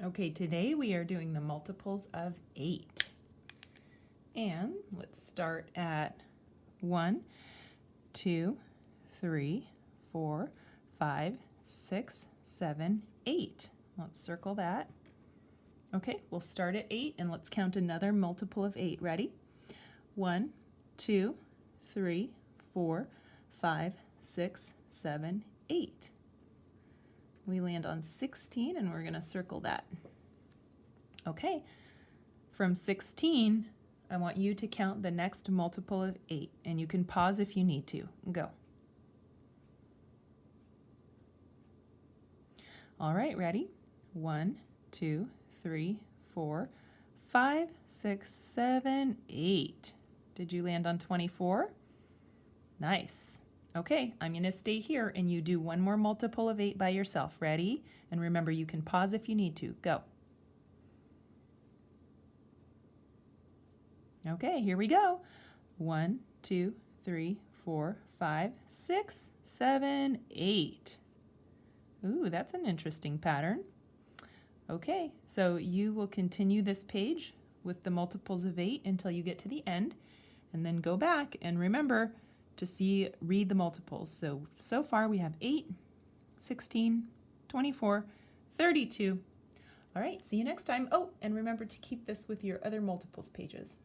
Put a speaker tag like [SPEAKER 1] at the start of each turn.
[SPEAKER 1] Okay, today we are doing the multiples of 8. And let's start at 1, 2, 3, 4, 5, 6, 7, 8. Let's circle that. Okay, we'll start at 8 and let's count another multiple of 8. Ready? 1, 2, 3, 4, 5, 6, 7, 8. We land on 16 and we're going to circle that. Okay, from 16, I want you to count the next multiple of 8, and you can pause if you need to. Go. All right, ready? 1, 2, 3, 4, 5, 6, 7, 8. Did you land on 24? Nice. Okay, I'm going to stay here and you do one more multiple of 8 by yourself. Ready? And remember, you can pause if you need to. Go. Okay, here we go. 1, 2, 3, 4, 5, 6, 7, 8. Ooh, that's an interesting pattern. Okay, so you will continue this page with the multiples of 8 until you get to the end, and then go back and remember to read the multiples. So far we have 8, 16, 24, 32. All right, see you next time. Oh, and remember to keep this with your other multiples pages.